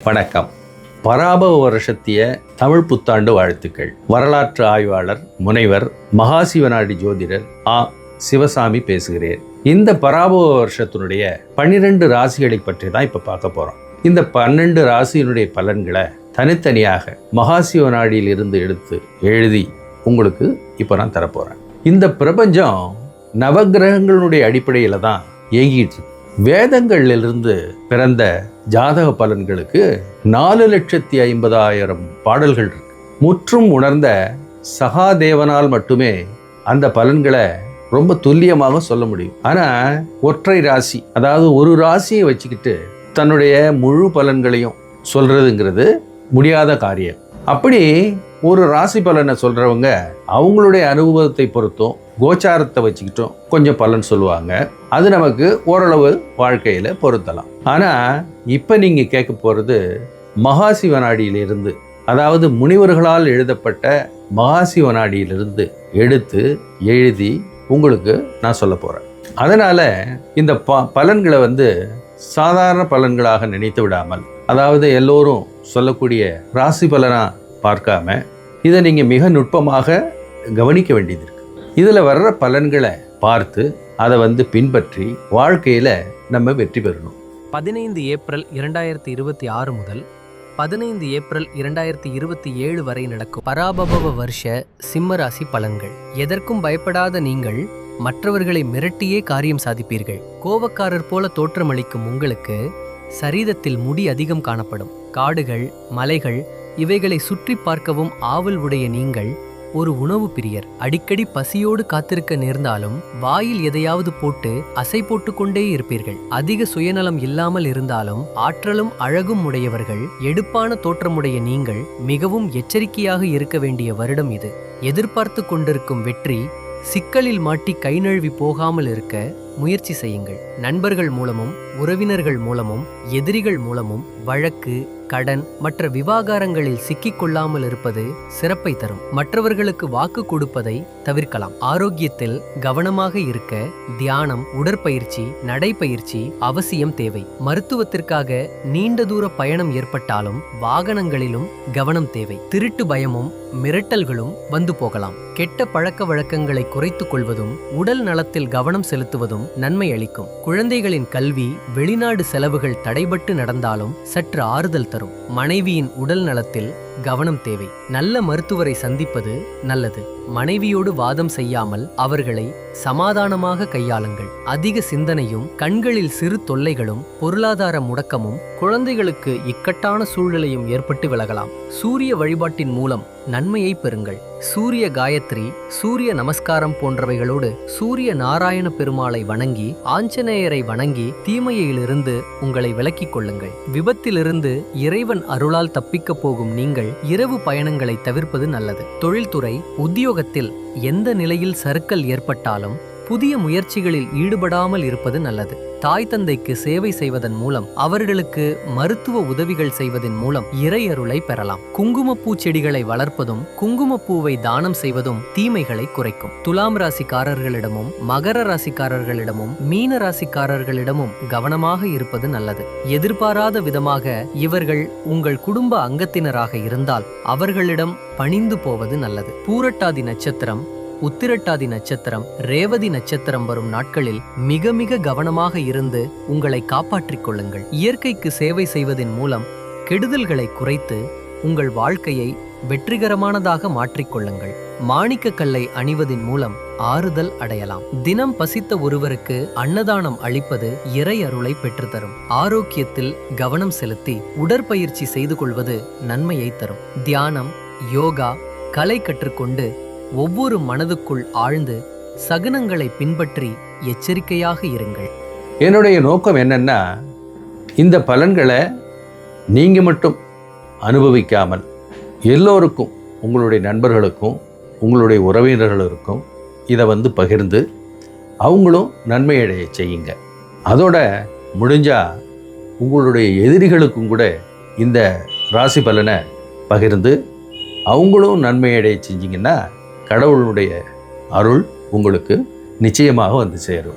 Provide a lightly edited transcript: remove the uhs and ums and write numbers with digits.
வணக்கம். பராபவ வருஷத்திய தமிழ் புத்தாண்டு வாழ்த்துக்கள். வரலாற்று ஆய்வாளர் முனைவர் மகாசிவனாடி ஜோதிடர் சிவசாமி பேசுகிறேன். இந்த பராபவ வருஷத்தினுடைய 12 ராசிகளை பற்றி தான் இப்போ பார்க்க போகிறோம். இந்த 12 ராசியினுடைய பலன்களை தனித்தனியாக மகாசிவனாடியில் இருந்து எடுத்து எழுதி உங்களுக்கு இப்போ நான் தரப்போகிறேன். இந்த பிரபஞ்சம் நவகிரகங்களுடைய அடிப்படையில் தான் இயங்கிட்டு இருக்கு. வேதங்களிலிருந்து பிறந்த ஜாதக பலன்களுக்கு 4,50,000 பாடல்கள் இருக்கு. முற்றும் உணர்ந்த சகாதேவனால் மட்டுமே அந்த பலன்களை ரொம்ப துல்லியமாக சொல்ல முடியும். ஆனால் ஒற்றை ராசி, அதாவது ஒரு ராசியை வச்சுக்கிட்டு தன்னுடைய முழு பலன்களையும் சொல்றதுங்கிறது முடியாத காரியம். அப்படி ஒரு ராசி பலனை சொல்றவங்க அவங்களுடைய அனுபவத்தை பொறுத்தும் கோச்சாரத்தை வச்சுக்கிட்டும் கொஞ்சம் பலன் சொல்லுவாங்க. அது நமக்கு ஓரளவு வாழ்க்கையில பொருத்தலாம். ஆனா இப்ப நீங்க கேட்க போறது மகாசிவனாடியிலிருந்து, அதாவது முனிவர்களால் எழுதப்பட்ட மகாசிவனாடியிலிருந்து எடுத்து எழுதி உங்களுக்கு நான் சொல்ல போறேன். அதனால இந்த பலன்களை சாதாரண பலன்களாக நினைத்து விடாமல், அதாவது எல்லோரும் சொல்லக்கூடிய ராசி பலனா பார்க்காம இதை நீங்க மிக நுட்பமாக கவனிக்க வேண்டியது இருக்கு. இதுல வர்ற பலன்களை பார்த்து அதை பின்பற்றி வாழ்க்கையில நம்ம வெற்றி பெறணும். 15 ஏப்ரல் 2026 முதல் 15 ஏப்ரல் 2027 வரை நடக்கும் பராபவ வருஷ சிம்மராசி பலன்கள். எதற்கும் பயப்படாத நீங்கள் மற்றவர்களை மிரட்டியே காரியம் சாதிப்பீர்கள். கோபக்காரர் போல தோற்றமளிக்கும் உங்களுக்கு சரீரத்தில் முடி அதிகம் காணப்படும். காடுகள், மலைகள் இவைகளை சுற்றி பார்க்கவும் ஆவல் உடைய நீங்கள் ஒரு உணவு பிரியர். அடிக்கடி பசியோடு காத்திருக்க நேர்ந்தாலும் வாயில் எதையாவது போட்டு அசை போட்டு கொண்டே இருப்பீர்கள். அதிக சுயநலம் இல்லாமல் இருந்தாலும் ஆற்றலும் அழகும் உடையவர்கள். எடுப்பான தோற்றமுடைய நீங்கள் மிகவும் எச்சரிக்கையாக இருக்க வேண்டிய வருடம் இது. எதிர்பார்த்து கொண்டிருக்கும் வெற்றி சிக்கலில் மாட்டி கை நழுவி போகாமல் இருக்க முயற்சி செய்யுங்கள். நண்பர்கள் மூலமும் உறவினர்கள் மூலமும் எதிரிகள் மூலமும் வழக்கு, கடன் மற்ற விவாகாரங்களில் சிக்கிக் கொள்ளாமல் இருப்பது சிறப்பை தரும். மற்றவர்களுக்கு வாக்கு கொடுப்பதை தவிர்க்கலாம். ஆரோக்கியத்தில் கவனமாக இருக்க தியானம், உடற்பயிற்சி, நடைப்பயிற்சி அவசியம் தேவை. மருத்துவத்திற்காக நீண்ட தூர பயணம் ஏற்பட்டாலும் வாகனங்களிலும் கவனம் தேவை. திருட்டு பயமும் மிரட்டல்களும் வந்து போகலாம். கெட்ட பழக்க வழக்கங்களை குறைத்துக் கொள்வதும் உடல் நலத்தில் கவனம் செலுத்துவதும் நன்மை அளிக்கும். குழந்தைகளின் கல்வி, வெளிநாடு செலவுகள் தடைபட்டு நடந்தாலும் சற்று ஆறுதல் தரும். மனைவியின் உடல் நலத்தில் கவனம் தேவை. நல்ல மருத்துவரை சந்திப்பது நல்லது. மனைவியோடு வாதம் செய்யாமல் அவர்களை சமாதானமாக கையாளுங்கள். அதிக சிந்தனையும் கண்களில் சிறு தொல்லைகளும் பொருளாதார முடக்கமும் குழந்தைகளுக்கு இக்கட்டான சூழ்நிலையும் ஏற்பட்டு விலகலாம். சூரிய வழிபாட்டின் மூலம் நன்மையை பெறுங்கள். சூரிய காயத்ரி, சூரிய நமஸ்காரம் போன்றவைகளோடு சூரிய நாராயண பெருமாளை வணங்கி ஆஞ்சநேயரை வணங்கி தீமையிலிருந்து உங்களை விலக்கிக் கொள்ளுங்கள். விபத்திலிருந்து இறைவன் அருளால் தப்பிக்கப் போகும் நீங்கள் இரவு பயணங்களை தவிர்ப்பது நல்லது. தொழில்துறை, உத்தியோகத்தில் எந்த நிலையில் சறுக்கல் ஏற்பட்டாலும் புதிய முயற்சிகளில் ஈடுபடாமல் இருப்பது நல்லது. தாய் தந்தைக்கு சேவை செய்வதன் மூலம், அவர்களுக்கு மருத்துவ உதவிகள் செய்வதன் மூலம் இறை அருளை பெறலாம். குங்குமப்பூ செடிகளை வளர்ப்பதும் குங்குமப்பூவை தானம் செய்வதும் தீமைகளை குறைக்கும். துலாம் ராசிக்காரர்களிடமும் மகர ராசிக்காரர்களிடமும் மீன ராசிக்காரர்களிடமும் கவனமாக இருப்பது நல்லது. எதிர்பாராத விதமாக இவர்கள் உங்கள் குடும்ப அங்கத்தினராக இருந்தால் அவர்களிடம் பணிந்து போவது நல்லது. பூரட்டாதி நட்சத்திரம், உத்திரட்டாதி நட்சத்திரம், ரேவதி நட்சத்திரம் வரும் நாட்களில் மிக மிக கவனமாக இருந்து உங்களை காப்பாற்றிக் கொள்ளுங்கள். இயற்கைக்கு சேவை செய்வதன் மூலம் கெடுதல்களை குறைத்து உங்கள் வாழ்க்கையை வெற்றிகரமானதாக மாற்றிக்கொள்ளுங்கள். மாணிக்க கல்லை அணிவதன் மூலம் ஆறுதல் அடையலாம். தினம் பசித்த ஒருவருக்கு அன்னதானம் அளிப்பது இறை அருளை பெற்றுத்தரும். ஆரோக்கியத்தில் கவனம் செலுத்தி உடற்பயிற்சி செய்து கொள்வது நன்மையை தரும். தியானம், யோகா, கலை கற்றுக்கொண்டு ஒவ்வொரு மனதுக்குள் ஆழ்ந்து சகுனங்களை பின்பற்றி எச்சரிக்கையாக இருங்கள். என்னுடைய நோக்கம் என்னன்னா, இந்த பலன்களை நீங்க மட்டும் அனுபவிக்காமல் எல்லோருக்கும், உங்களுடைய நண்பர்களுக்கும் உங்களுடைய உறவினர்களுக்கும் இதை பகிர்ந்து அவங்களும் நன்மையடைய செய்யுங்க. அதோட முடிஞ்சா உங்களுடைய எதிரிகளுக்கும் கூட இந்த ராசி பலனை பகிர்ந்து அவங்களும் நன்மையடைய செஞ்சிங்கன்னா கடவுளுடைய அருள் உங்களுக்கு நிச்சயமாக சேரும்.